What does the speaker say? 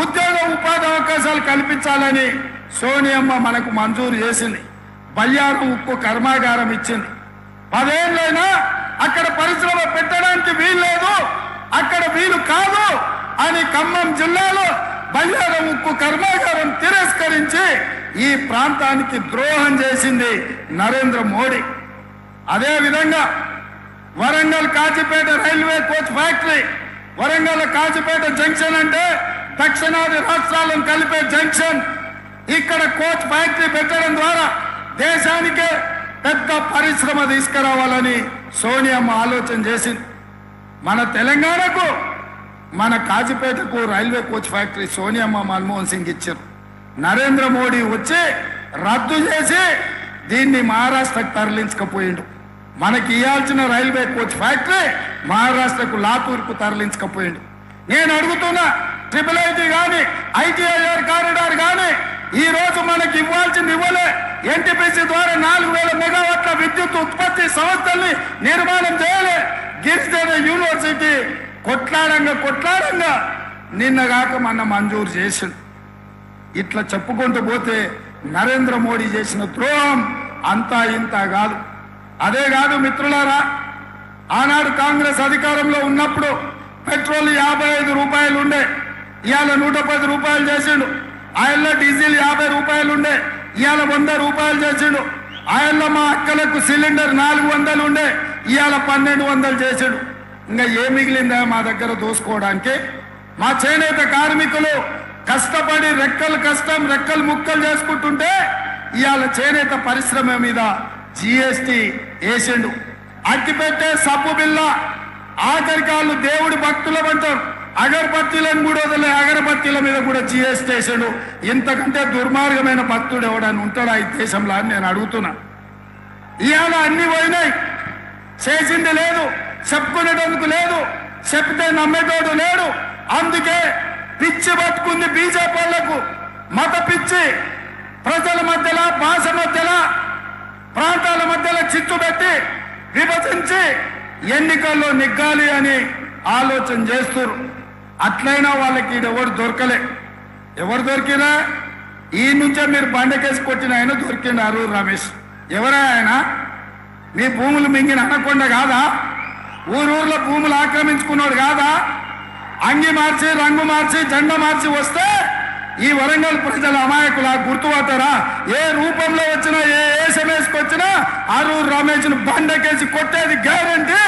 ఉద్యోగ ఉపాధి అవకాశాలు కల్పించాలని సోనియమ్మ మనకు మంజూరు చేసింది. బయ్యారం ఉక్కు కర్మాగారం ఇచ్చింది. 10 ఏళ్ళైనా అక్కడ పరిశ్రమ పెట్టడానికి వీల్లేదు, అక్కడ వీలు కాదు అని ఖమ్మం జిల్లాలో బయ్యారం ఉక్కు కర్మాగారం తిరస్కరించి ఈ ప్రాంతానికి ద్రోహం చేసింది నరేంద్ర మోడీ. అదే విధంగా Warangal Kazipet railway coach factory, Warangal Kazipet junction అంటే దక్షిణాది రాష్ట్రాలను కలిపే జంక్షన్. ఇక్కడ కోచ్ ఫ్యాక్టరీ పెట్టడం ద్వారా దేశానికే పెద్ద పరిశ్రమ తీసుకురావాలని సోనియమ్మ ఆలోచన చేసింది. మన తెలంగాణకు, మన కాజీపేటకు రైల్వే కోచ్ ఫ్యాక్టరీ సోనియమ్మ మన్మోహన్ సింగ్ ఇచ్చారు. నరేంద్ర మోడీ వచ్చి రద్దు చేసి దీన్ని మహారాష్ట్రకు తరలించకపోయిండు. మనకి ఇవ్వాల్సిన రైల్వే కోచ్ ఫ్యాక్టరీ మహారాష్ట్రకు లాతూర్కు తరలించకపోయిండు. నేను అడుగుతున్నా, IIIT కానీ ITIR కారిడార్ కానీ ఈ రోజు మనకి ఇవ్వాల్సింది ఇవ్వలే. NTPC ద్వారా 4000 మెగావాట్ల విద్యుత్ ఉత్పత్తి సంస్థల్ని నిర్మాణం చేయలే. గిరిజన యూనివర్సిటీ కొట్లాడంగా నిన్నగాక మొన్న మంజూరు చేసింది. ఇట్లా చెప్పుకుంటూ పోతే నరేంద్ర మోడీ చేసిన ద్రోహం అంతా ఇంత కాదు. అదే కాదు మిత్రులారా, ఆనాడు కాంగ్రెస్ అధికారంలో ఉన్నప్పుడు పెట్రోల్ 55 రూపాయలు ఉండే, ఇవాళ 110 రూపాయలు చేసిండు. ఆయనలో డీజిల్ 50 రూపాయలు ఉండే, ఇవాళ 100 రూపాయలు చేసిండు. ఆయనలో మా అక్కలకు సిలిండర్ 400 ఉండే, ఇవాళ 1200 చేసిండు. ఇంకా ఏ మిగిలిందా మా దగ్గర దోసుకోవడానికి? మా చేనేత కార్మికులు కష్టపడి రెక్కలు ముక్కలు చేసుకుంటుంటే ఇవాళ చేనేత పరిశ్రమ మీద GST వేసిండు. అగ్గిపెట్టే సబ్బు బిల్ల, ఆఖరికి వాళ్ళు దేవుడి భక్తుల అంటారు, అగరబత్తీలను కూడా వదిలే అగరబత్తీల మీద కూడా GST వేసాడు. ఇంతకంటే దుర్మార్గమైన భక్తుడు ఎవడని ఉంటాడా ఈ దేశంలో అని నేను అడుగుతున్నా. ఇవాళ అన్ని పోయినాయి, చేసింది లేదు, చెప్పుకునేటందుకు లేదు, చెప్తే నమ్మేటోడు లేడు. అందుకే పిచ్చి పట్టుకుంది బీజేపీ వాళ్లకు. మత పిచ్చి ప్రజల మధ్యలో, భాష మధ్యలో, ప్రాంతాల మధ్యలో చిచ్చు పెట్టి విభజించి ఎన్నికల్లో నిగ్గాలి అని ఆలోచన చేస్తారు. అట్లయినా వాళ్ళకి ఎవరు దొరకలే. ఎవరు దొరికినా ఈ నుంచే మీరు బండకేసి కొట్టిన ఆయన దొరికిండు. అరూరు రమేష్ ఎవరా ఆయన? మీ భూములు మింగిన అనకొండ కాదా? ఊరూర్లో భూములు ఆక్రమించుకున్నాడు కాదా? అంగి మార్చి, రంగు మార్చి, జెండా మార్చి వస్తే ఈ వరంగల్ ప్రజల అమాయకులా గుర్తుపడతారా? ఏ రూపంలో వచ్చినా, ఏ SMS వచ్చినా అరూరు రమేష్ను బండకేసి కొట్టేది గ్యారంటీ.